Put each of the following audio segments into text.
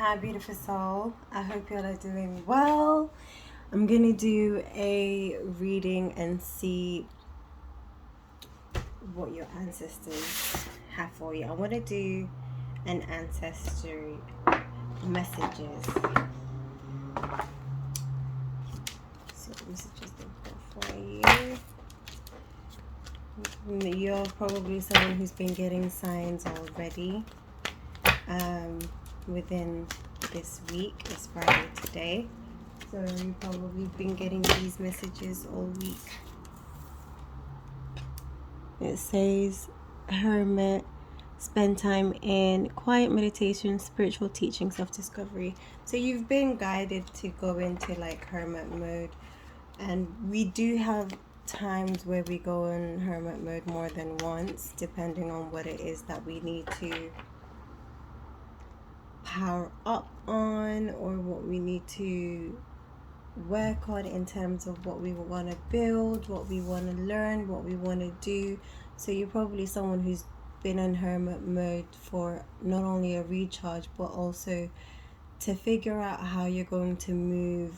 Hi, beautiful soul. I hope you all are doing well. I'm gonna do a reading and see what your ancestors have for you. I want to do an ancestry messages. So messages they got for you. You're probably someone who's been getting signs already. Within this week. It's Friday today, so you've probably been getting these messages all week. It says, Hermit, spend time in quiet meditation, spiritual teaching, self-discovery. So you've been guided to go into like hermit mode, and we do have times where we go in hermit mode more than once, depending on what it is that we need to power up on, or what we need to work on in terms of what we want to build, what we want to learn, what we want to do. So you're probably someone who's been in hermit mode for not only a recharge, but also to figure out how you're going to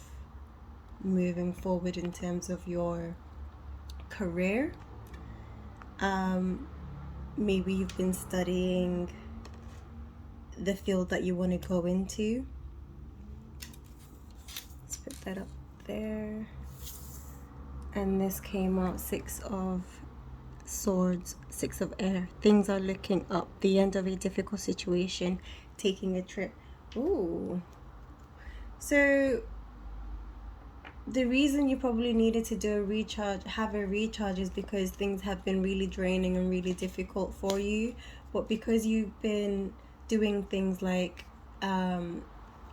moving forward in terms of your career. Maybe you've been studying the field that you want to go into. Let's put that up there. And this came out 6 of Swords, 6 of Air. Things are looking up. The end of a difficult situation. Taking a trip. Ooh. So the reason you probably needed to do a recharge, have a recharge, is because things have been really draining and really difficult for you. But because you've been doing things like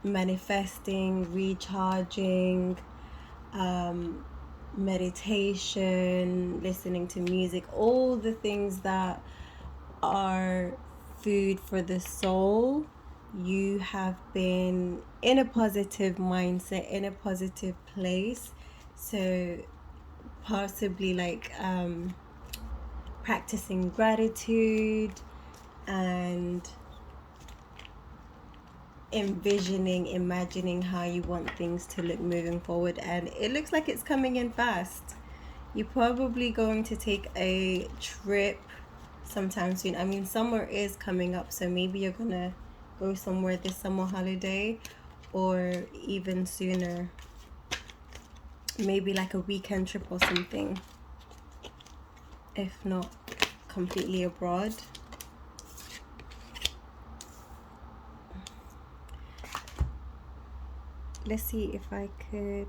manifesting, recharging, meditation, listening to music, all the things that are food for the soul, you have been in a positive mindset, in a positive place. So possibly like practicing gratitude and imagining how you want things to look moving forward, and it looks like it's coming in fast. You're probably going to take a trip sometime soon. I mean, summer is coming up, so maybe you're gonna go somewhere this summer holiday, or even sooner, maybe like a weekend trip or something, if not completely abroad. Let's see if I could.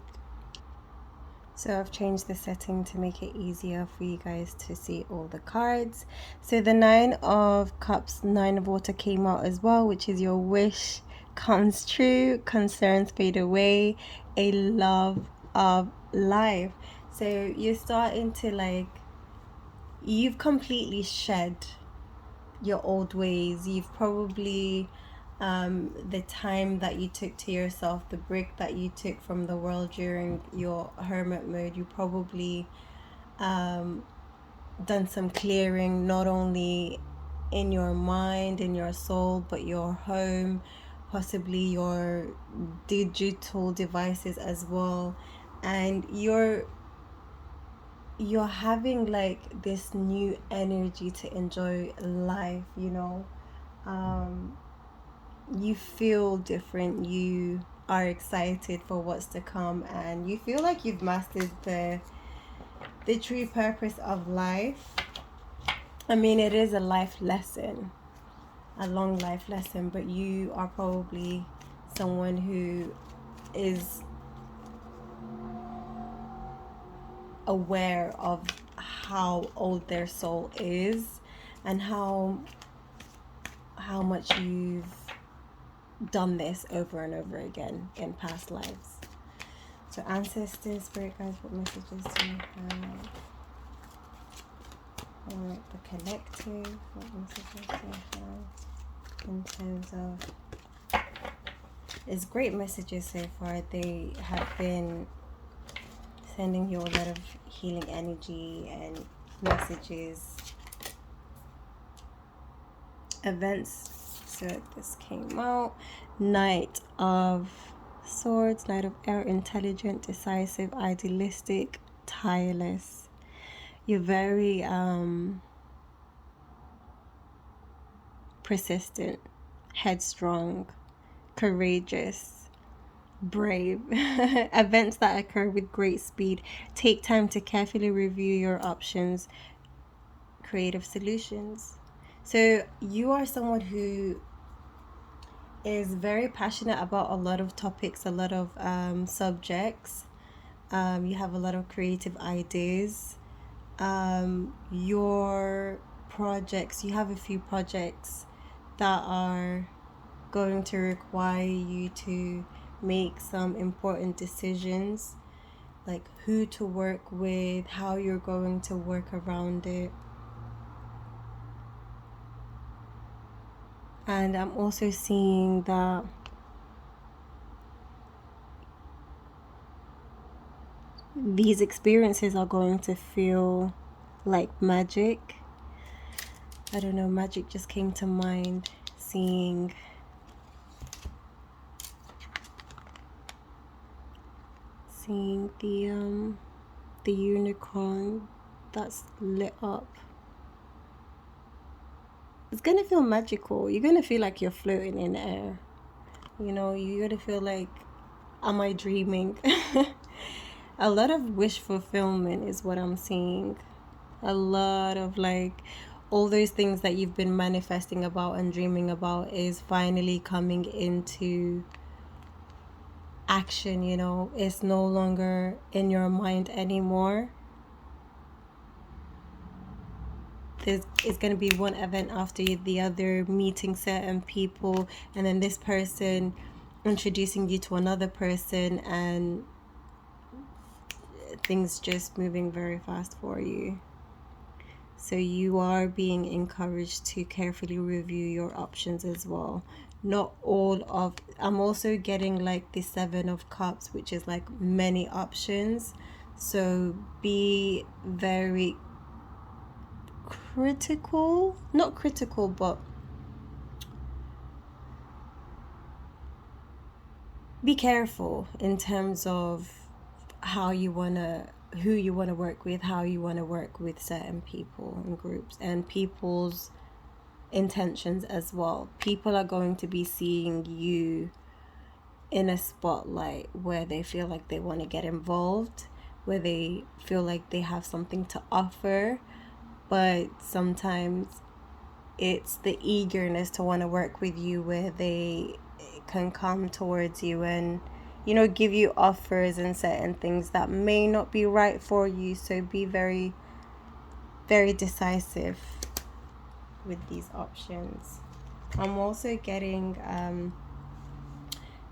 So I've changed the setting to make it easier for you guys to see all the cards. So the 9 of Cups, 9 of Water came out as well, which is your wish comes true, concerns fade away, a love of life. So you're starting to like, you've completely shed your old ways. You've probably the time that you took to yourself, the break that you took from the world during your hermit mode, you probably done some clearing, not only in your mind, in your soul, but your home, possibly your digital devices as well. And you're having like this new energy to enjoy life, you know. You feel different, you are excited for what's to come, and you feel like you've mastered the true purpose of life. I mean, it is a life lesson, a long life lesson, but you are probably someone who is aware of how old their soul is, and how much you've done this over and over again in past lives. So ancestors, spirit guides, what messages do you have? Alright, the collective, what messages do you have in terms of... It's great messages so far. They have been sending you a lot of healing energy and messages, events. So this came out. Knight of Swords, Knight of Air, intelligent, decisive, idealistic, tireless. You're very persistent, headstrong, courageous, brave. Events that occur with great speed. Take time to carefully review your options. Creative solutions. So you are someone who is very passionate about a lot of topics, a lot of subjects. You have a lot of creative ideas. Your projects, you have a few projects that are going to require you to make some important decisions, like who to work with, how you're going to work around it. And I'm also seeing that these experiences are going to feel like magic. I don't know, magic just came to mind, seeing the unicorn that's lit up. It's gonna feel magical. You're gonna feel like you're floating in air. You know, you're gonna feel like, am I dreaming? A lot of wish fulfillment is what I'm seeing. A lot of like all those things that you've been manifesting about and dreaming about is finally coming into action. You know, it's no longer in your mind anymore. It's going to be one event after the other, meeting certain people, and then this person introducing you to another person, and things just moving very fast for you. So you are being encouraged to carefully review your options as well. Not all of, I'm also getting like the 7 of Cups, which is like many options. So be very critical, not critical, but be careful in terms of how you want to, who you want to work with, how you want to work with certain people and groups, and people's intentions as well. People are going to be seeing you in a spotlight where they feel like they want to get involved, where they feel like they have something to offer, but sometimes it's the eagerness to want to work with you where they can come towards you and, you know, give you offers and certain things that may not be right for you. So be very, very decisive with these options. I'm also getting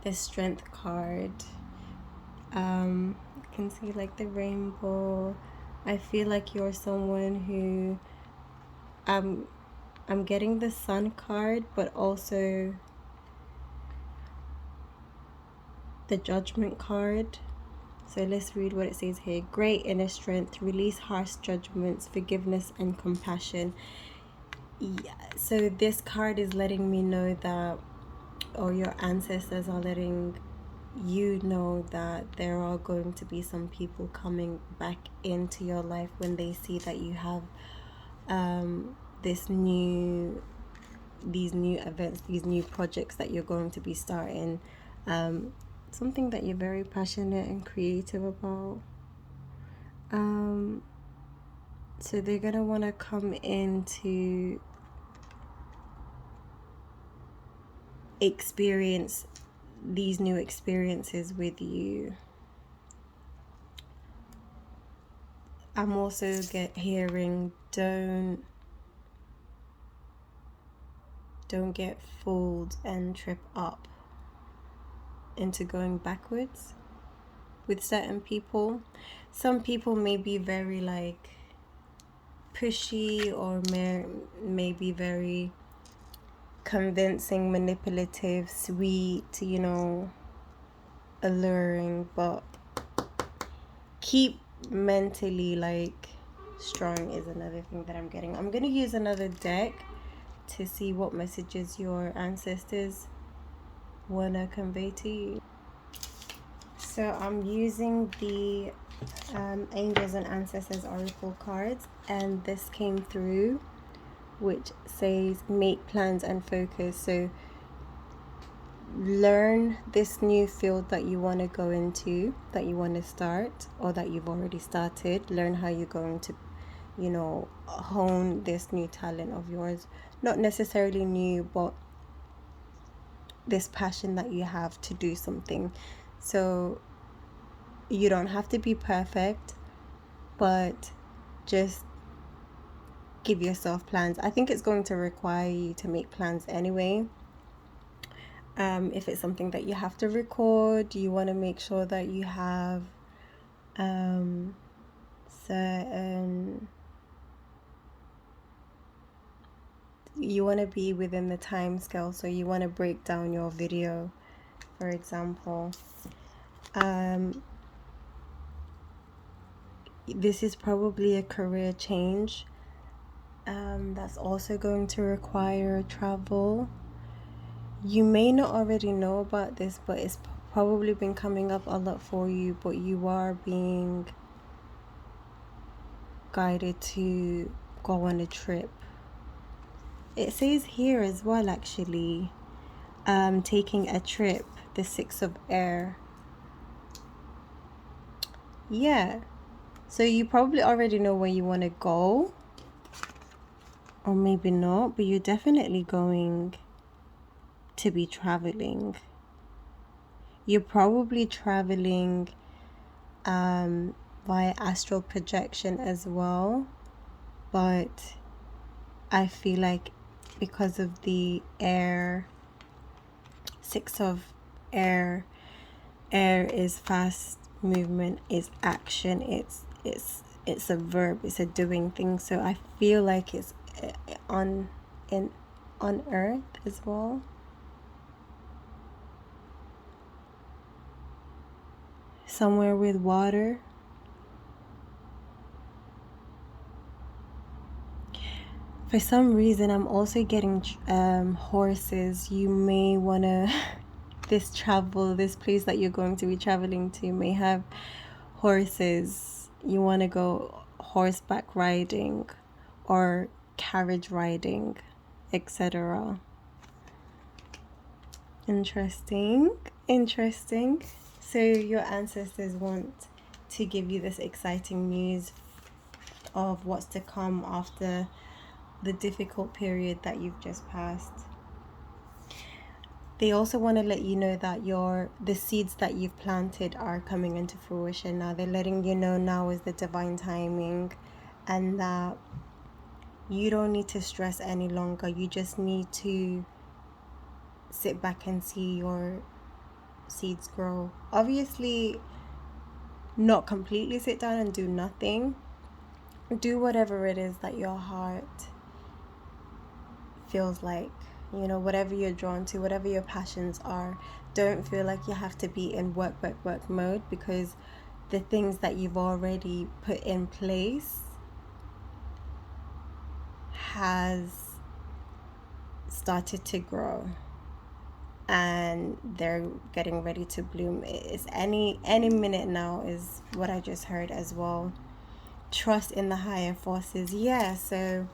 the Strength card. You can see like the rainbow. I feel like you're someone who I'm getting the Sun card, but also the Judgment card. So let's read what it says here. Great inner strength, release harsh judgments, forgiveness and compassion. Yeah, so this card is letting me know that, or your ancestors are letting you know that there are going to be some people coming back into your life when they see that you have these new events, these new projects that you're going to be starting, something that you're very passionate and creative about. So they're gonna want to come in to experience these new experiences with you. I'm also hearing don't get fooled and trip up into going backwards with certain people. Some people may be very like pushy, or may be very convincing, manipulative, sweet, you know, alluring, but keep mentally like strong is another thing that I'm getting. I'm gonna use another deck to see what messages your ancestors want to convey to you. So I'm using the Angels and Ancestors Oracle cards, and this came through, which says make plans and focus. So learn this new field that you want to go into, that you want to start, or that you've already started. Learn how you're going to, you know, hone this new talent of yours. Not necessarily new, but this passion that you have to do something. So you don't have to be perfect, but just give yourself plans. I think it's going to require you to make plans anyway. If it's something that you have to record, you want to make sure that you have certain, you want to be within the time scale, so you want to break down your video, for example. This is probably a career change that's also going to require travel. You may not already know about this, but it's probably been coming up a lot for you, but you are being guided to go on a trip. It says here as well, actually, taking a trip, the Six of Air. Yeah, so you probably already know where you want to go, or maybe not, but you're definitely going to be traveling. You're probably traveling via astral projection as well, but I feel like because of the air, Six of Air, air is fast movement, it's action, it's a verb, it's a doing thing. So I feel like it's on earth as well. Somewhere with water. For some reason, I'm also getting horses. You may want to, this place that you're going to be traveling to may have horses. You want to go horseback riding or carriage riding, etc. Interesting. So your ancestors want to give you this exciting news of what's to come after the difficult period that you've just passed. They also want to let you know that the seeds that you've planted are coming into fruition now. They're letting you know now is the divine timing, and that you don't need to stress any longer. You just need to sit back and see your seeds grow. Obviously, not completely sit down and do nothing. Do whatever it is that your heart feels like, you know, whatever you're drawn to, whatever your passions are. Don't feel like you have to be in work mode, because the things that you've already put in place has started to grow and they're getting ready to bloom. It's any minute now is what I just heard as well. Trust in the higher forces. Yeah, so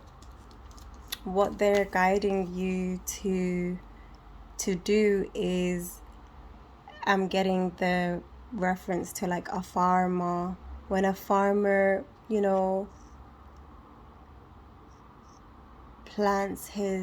what they're guiding you to do is, I'm getting the reference to like a farmer. When a farmer, you know, plants his